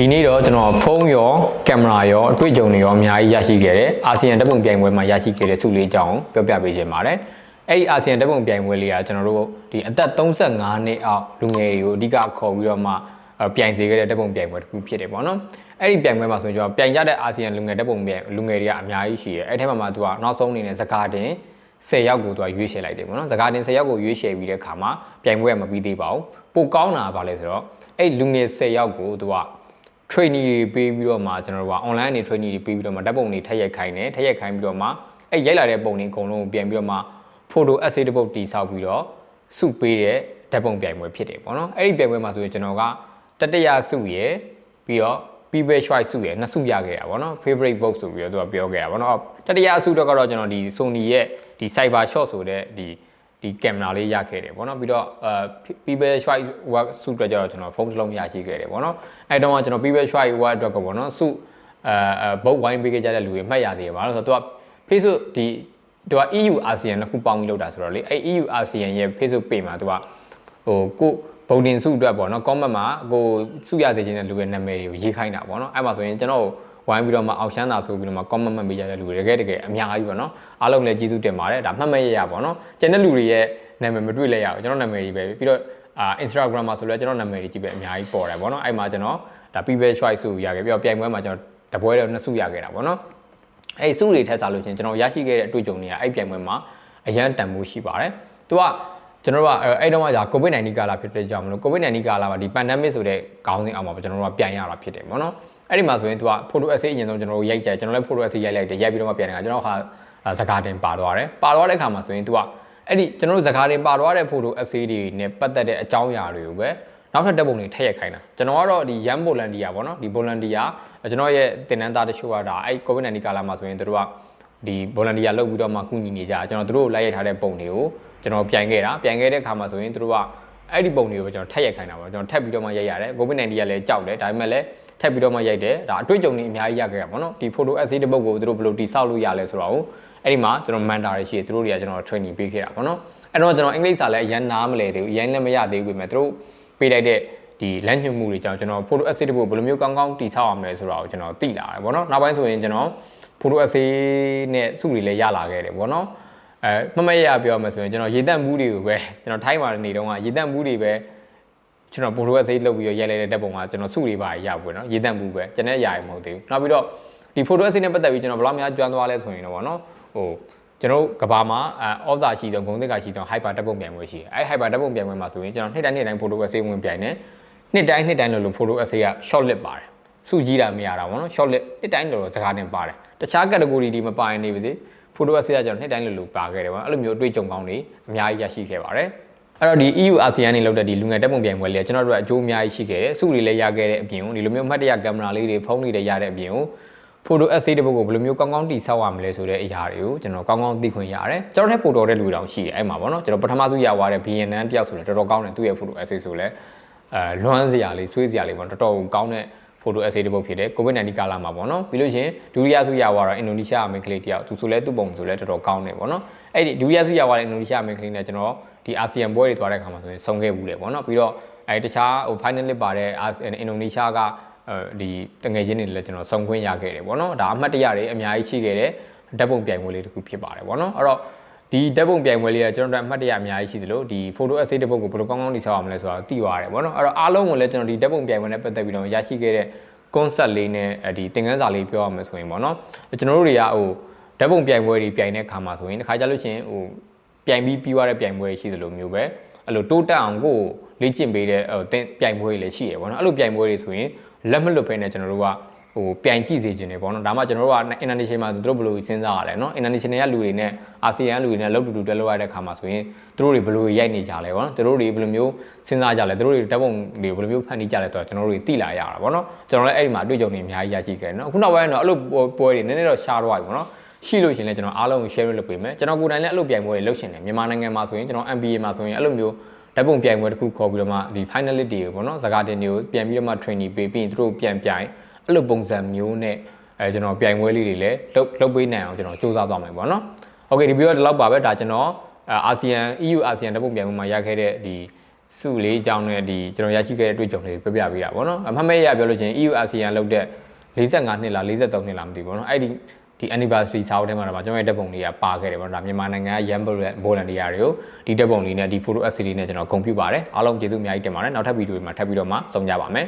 ဒီနေ့တော့ကျွန်တော်ဖုန်းရောကင်မရာရောအတွေ့အကြုံတွေရောအများကြီးရရှိခဲ့တယ်အာဆီယံဓာတ်ပုံပြိုင်ပွဲမှာရရှိခဲ့တဲ့ဆုလေးအကြောင်းပြောပြပေးချင်ပါတယ်အဲ့ဒီအာဆီယံဓာတ်ပုံပြိုင်ပွဲလေးကကျွန်တော်တို့ဒီအသက်35နှစ်အောက်လူငယ်တွေကိုအဓိကခေါ်ပြီးတော့မှပြိုင်စေခဲ့တဲ့ဓာတ်ပုံပြိုင်ပွဲတစ်ခုဖြစ်တယ်ပေါ့နော်အဲ့ဒီပြိုင်ပွဲမှာဆိုရင်ကျွန်တော်ပြိုင်ကြတဲ့အာဆီယံလူငယ်ဓာတ်ပုံပြိုင်လူငယ်တွေကအများကြီးရှိတယ်အဲ့ထဲမှာသူကနောက်ဆုံးအနေနဲ့စကားတင်10ယောက်ကိုသူကရွေးချယ်လိုက်တယ်ပေါ့နော်စကားတင်10ယောက်ကိုရွေးချယ်ပြီးတဲ့အခါမှာပြိုင်ပွဲကမပြီးသေးပါဘူးပိုကောင်းတာကဘာလဲဆိုတော့အဲ့လူငယ်10ယောက်ကိုသူကtraining တွေပေးပြီးတော့မှကျွန်တော်တို့က online နေ training တွေပေးပြီးတော့မှဓာတ်ပုံတွေထည့်ရိုက်ခိုင်းတယ်ထည့်ရိုက်ခိုင်းပြီးတော့မှအဲ့ရိုက်လာတဲ့ပုံတွေအကုန်လုံးကိုပြန်ပြီးတော့မှ photo essay တစ်ပုဒ်တည်ဆောက်ပြီးတော့စုပေးတဲ့ဓာတ်ပုံပြိုင်ပွဲဖြစ်တယ်ပေါ့နော်အဲ့ဒီပြိုင်ပွဲမှာဆိုရင်ကျွန်တော်ကတတိယစုရယ်ပြီးတော့ people choice စုရယ်နှစ်စုရခဲ့တာပေါ့နော် favorite vote ဆိုပြီးတော့သူကပြောခဲ့တာပေါ့နော်တတိယစုတော့ကတော့ကျွန်တော်ဒီ Sony ရဲ့ဒီ cyber shot ဆိုတဲ့ဒီကင်မရာလေးရခဲ့တယ်ပေါ့နော်ပြီးတော့people choice work စုအတွက်ကျတော့ကျွန်တော်ဖုန်းတစ်လုံးရရှိခဲ့တယ်ပေါ့နော်အဲ့တော့ကျွန်တော် people choice work အတွက်ကောပေါ့နော်စုဘုတ်ဝိုင်းပေးခဲ့ကြတဲ့လူတွေမှတ်ရသေးတယ်ပါလို့ဆိုတော့သူက Facebook ဒီသူက EU ASEAN နှစ်ခုပေါင်းပြီးလုပ်တာဆိုတော့လေအဲ့ EU ASEAN ရဲ့ Facebook page မှာသူကကိုဗုဒ္ဓင်စုအတွက်ပေါ့နော် comment မှာကိုစုရစေခြင်းတဲ့လူရဲ့နာမည်တွေကိုရေးခိုင်းတာပေါ့နော်အဲ့မှာဆိုရင်ကျွန်တော်ဝိုင်းပြီးတော့မှအောင်ရှမ်းသာဆိုပြီးတော့မှ comment မှတ်ပေးကြတဲ့လူတွေတကယ်အများကြီးပေါ့နော်အားလုံးလည်းကျေးဇူးတင်ပါတယ်ဒါမှတ်မရပေါ့နော်ကျန်တဲ့လူတွေရဲ့နာမည်မတွေ့လဲရအောင်ကျွန်တော်နာမည်ကြီးပဲပြီးတော့Instagram မှာဆိုလည်းကျွန်တော်နာမည်ကြီးပဲအများကြီးပေါ်တယ်ပေါ့နော်အဲ့မှာကျွန်တော်ဒါ people choice စုရခဲ့ပြီးတော့ပြိုင်ပွဲမှာကျွန်တော်တပွဲတော့နှစ်စုရခဲ့တာပေါ့နော်အဲ့စုတွေထက်စားလို့ရှင်ကျွန်တော်ရရှိခဲ့တဲ့အတွေ့အကြုံတွေကအဲ့ပြိုင်ပွဲမှာအရန်တန်ဖိုးရှိပါတယ်သူကကျွန်တော်တို့ကအဲ့တော့ကCOVID-19 ကာလဖြစ်တဲ့ကြောင့်မလို့ COVID-19 ကာလမှာဒီ pandemic ဆိုတဲ့ခေါင်းစဉ်အောက်မှာကျွန်တော်တို့ကပြန်ရတာဖြစ်တယ်ပေါ့နော်အဲ့ဒီမှာဆိုရင်သူက photo essay အရင်ဆုံးကျွန်တော်တို့ရိုက်ကြကျွန်တော်လည်း photo essay ရိုက်လိုက်တယ်ရိုက်ပြီးတော့မှပြန်နေတာကျွန်တော်ဟာစကားတင်ပါသွားတယ်ပါသွားတဲ့အခါမှာဆိုရင်သူကအဲ့ဒီကျွန်တော်တို့စကားတင်ပါသွားတဲ့ photo essay တွေနဲ့ပတ်သက်တဲ့အကြောင်းအရာတွေကိုပဲနောက်ထပ်ဓာတ်ပုံတွေထည့်ရိုက်ခိုင်းတာကျွန်တော်ကတော့ဒီ Young Volunteer ပေါ့နော်ဒီ Volunteer ကျွန်တော်ရဲ့တင်နန်းသားတချို့ကဒါအဲ့ COVID-19 ကာလမှာဆိုရင်တို့ကဒီ Volunteer လုပ်ပြီးတော့မှကူညီနေကြကျွန်တော်တို့လိုက်ရိုက်ထားတဲ့ပုံတွေကိုကျွန်တော်ပြန်ခဲ့တဲ့အခါမှာဆိုရင်တို့ကအဲ့ဒီပုံတွေကိုပဲကျွန်တော်ထည့်ရိုက်ခိုင်းတာပေါ့ကျွန်တော်ထပ်ပြီးတော့မှရိုက်ရတယ် COVID-19 ကလည်းကြောက်တယ်ဒါပေမဲ့လည်းထပ်ပြီးတော့မှရိုက်တယ်ဒါအတွေ့အကြုံတွေအများကြီးရခဲ့ရပါတော့ဒီ photo essay တစ်ပုဒ်ကိုတို့ဘယ်လိုတိဆောက်လို့ရလဲဆိုတော့အဲ့ဒီမှာကျွန်တော် mentor တွေရှိတယ်တို့တွေကကျွန်တော် training ပေးခဲ့တာပေါ့နော်အဲ့တော့ကျွန်တော်အင်္ဂလိပ်စာလည်းအရင်နားမလဲသေးဘူးအရင်လည်းမရသေးဘူးပဲတို့ပေးလိုက်တဲ့ဒီလမ်းညွှန်မှုတွေကြောင့်ကျွန်တော် photo essay တစ်ပုဒ်ဘယ်လိုမျိုးကောင်းကောင်းတိဆောက်အောင်လဲဆိုတော့ကျွန်တော်သိလာတယ်ပေါ့နော်နောက်ပိုင်းဆိုရင်ကျွန်တော် photo essay နဲ့စုတွေလည်းရလာခဲ့တယ်ပေါ့နော်မမရပြောမှဆိုရင်ကျွန်တော်ရေတက်မှုတွေကိုပဲကျွန်တော်ထိုင်းမှာနေတော့ကရေတက်မှုတွေပဲကျွန်တော် photo essay လုပ်ပြီးရိုက်လိုက်တဲ့တက်ပုံကကျွန်တော်စုတွေပါရပွေနော်ရေတက်မှုပဲကျွန်တော်ရရင်မဟုတ်သေးဘူးနောက်ပြီးတော့ဒီ photo essay နဲ့ပတ်သက်ပြီးကျွန်တော်ဘယ်လောက်များကျွမ်းသွားလဲဆိုရင်တော့ဗောနော်ကျွန်တော်ကဘာမှာအော့သာရှိဆုံးဂုံသစ်ကရှိဆုံး hyper တက်ပုံပြိုင်ပွဲရှိတယ်အဲ့ hyper တက်ပုံပြိုင်ပွဲမှာဆိုရင်ကျွန်တော်နှစ်တိုင်း photo essay ဝင်ပြိုင်တယ်နှစ်တိုင်းလို့ photo essay က short list ပါတယ်စုကြီးတာမရတာဗောနော် short list နှစ်တိုင်းလို့စကားတင်ပါတယ်တခြား category ဒီမပါရင်နေပါစေ photo essay ကကျွန်တော်နှစ်တိုင်းလို့ပါခဲ့တယ်ဗောအဲ့လိုမျိုးအတွေ့အကြုံကောင်းတွေအများကြီးရရှိခဲ့ပါတယ်အဲ့တော့ဒီ EU ASEAN နေလောက်တဲ့ဒီလူငယ်တက်ပုံပြိုင်ပွဲလေးကျွန်တော်တို့အကျိုးအများကြီးရှိခဲ့တယ်စုတွေလည်းရခဲ့တဲ့အပြင်ဒီလိုမျိုးအမှတ်တရကင်မရာလေးတွေဖုန်းတွေလည်းရတဲ့အပြင် photo essay တစ်ပုဒ်ကိုဘယ်လိုမျိုးကောင်းကောင်းတိဆောက်ရမလဲဆိုတဲ့အရာတွေကိုကျွန်တော်ကောင်းကောင်းသိခွင့်ရတယ်ကျွန်တော်ထက်ပိုတော်တဲ့လူတောင်ရှိတယ်အဲ့မှာဗောနော်ကျွန်တော်ပထမဆုံးရသွားတဲ့ BNN တယောက်ဆိုလည်းတော်တော်ကောင်းတယ်သူ့ရဲ့ photo essay ဆိုလည်းလွမ်းစရာလေးဆွေးစရာလေးဗောတော်တော်ကောင်းတဲ့ photo essay တစ်ပုဒ်ဖြစ်တယ် COVID-19 ကာလမှာဗောနော်ပြီးလို့ရှင်ဒုတိယဆုရသွားတော့အင်ဒိုနီးရှားအမေကလေးတယောက်သူဆိုလည်းသူ့ပုံဆိုလည်းတော်တော်ကောင်းတယ်ဗောနော်အဲ့ဒီဒုတိယဆုရသွားတဲ့အင်ဒိုနီးရှားအမေကလေးနဲ့ကျွန်တော်ဒီအာဆီယံပွဲတွေသွားတဲ့အခါမှာဆိုရင်ဆုံးခဲ့ဘူးလေဗောနော်ပြီးတော့တခြားfinalist ပါတဲ့အင်ဒိုနီးရှားကဒီတငယ်ချင်းတွေလည်းကျွန်တော်စုံခွင့်ရခဲ့တယ်ဗောနော်ဒါအမှတ်တရတွေအများကြီးရှိခဲ့တဲ့ဓာတ်ပုံပြိုင်ပွဲလေးတစ်ခုဖြစ်ပါတယ်ဗောနော်အဲ့တော့ဒီဓာတ်ပုံပြိုင်ပွဲလေးကကျွန်တော်တို့အမှတ်တရအများကြီးရှိသလိုဒီ photo essay တစ်ပုဒ်ကိုဘယ်လိုကောင်းကောင်းတိဆောက်အောင်လဲဆိုတာသိရတယ်ဗောနော်အဲ့တော့အားလုံးကိုလည်းကျွန်တော်ဒီဓာတ်ပုံပြိုင်ပွဲနဲ့ပတ်သက်ပြီးတော့ရရှိခဲ့တဲ့ concept လေးနဲ့ဒီသင်ခန်းစာလေးပြောရမယ်ဆိုရင်ဗောနော်ကျွန်တော်တို့တွေကဓာတ်ပုံပြိုင်ပွဲတွေပြိုင်တဲ့အခါမှာဆိုရင်တစ်ခါကြလို့ရှိရင်ပြိုင်ပြီးသွားတဲ့ပြိုင်ပွဲရှိသလိုမျိုးပဲအဲ့လိုတိုးတက်အောင်ကိုလေ့ကျင့်ပေးတဲ့ပြိုင်ပွဲတွေလည်းရှိရဗောနော်အဲ့လိုပြိုင်ပွဲတွေဆိုရင်လက်မလွတ်ဖဲနဲ့ကျွန်တော်တို့ကပြိုင်ကြည့်စေခြင်းတွေပေါ့နော်ဒါမှကျွန်တော်တို့က international မှာသူတို့ဘယ်လိုစဉ်းစားရလဲနော် international ကလူတွေနဲ့ ASEAN လူတွေနဲ့လောက်တူတူတက်လို့ရတဲ့ခါမှာဆိုရင်သူတို့တွေဘယ်လိုရိုက်နေကြလဲပေါ့နော်သူတို့တွေဘယ်လိုမျိုးစဉ်းစားကြလဲသူတို့တွေဓာတ်ပုံတွေဘယ်လိုမျိုးဖန်တီးကြလဲဆိုတော့ကျွန်တော်တို့တွေသိလာရတာပေါ့နော်ကျွန်တော်လည်းအဲ့ဒီမှာအတွေ့အကြုံတွေအများကြီးရရှိခဲ့တယ်နော်အခုနောက်ပိုင်းတော့အဲ့လိုပွဲတွေနည်းနည်းတော့ရှားသွားပြီပေါ့နော်ရှိလို့ရှင်လဲကျွန်တော်အားလုံးကို share လုပ်ပေးမယ်ကျွန်တော်ကိုယ်တိုင်လည်းအဲ့လိုပြိုင်ပွဲတွေလုပ်ရှင်တယ်မြန်မာနိုင်ငံမှာဆိုရင်ကျွန်တော် MBA မှာဆိုရင်အဲ့လိုမျိုးဓာတ်ပုံပြိုင်ပွဲတစ်ခုခေါ်ပြီးတော့မှဒီ finalist တွေကိုပေါ့နော်စကားတင်တွေကိုပြန်ပြီးတော့မှ training ပေးပြီးသူတို့ပြန်ပြိုင်အဲ့လိုပုံစံမျိုးနဲ့ကျွန်တော်ပြိုင်ပွဲလေးတွေလည်းလုပ်ပေးနိုင်အောင်ကျွန်တော်စူးစမ်းသွားမယ်ပေါ့နော်။ Okay ဒီဗီဒီယိုဒီလောက်ပါပဲဒါကျွန်တော်အာဆီယံ EU အာဆီယံဓာတ်ပုံပြိုင်ပွဲမှာရခဲ့တဲ့ဒီ စုလေးအကြောင်းနဲ့ဒီကျွန်တော်ရရှိခဲ့တဲ့တွေ့ကြုံတွေပြောပြပေးတာပေါ့နော်အမှတ်မဲ့ရပြောလို့ချင်း EU ASEAN လောက်တဲ့45နှစ်လား43နှစ်လားမသိဘူးပေါ့နော်အဲ့ဒီ anniversary စာအုပ်ထဲမှာတော့ကျွန်တော်ရဲ့တပ်ပုံလေးကပါခဲ့တယ်ပေါ့နော်ဒါမြန်မာနိုင်ငံက Young Volunteer တွေကိုဒီတပ်ပုံလေးနဲ့ဒီ photo essay လေးနဲ့ကျွန်တော်ဂုဏ်ပြုပါတယ်အားလုံးကျေးဇူးအများကြီးတင်ပါတယ်နောက်ထပ်ဗီဒီယိုတွေမှာထပ်ပြီးတော့မှဆုံကြပါမယ်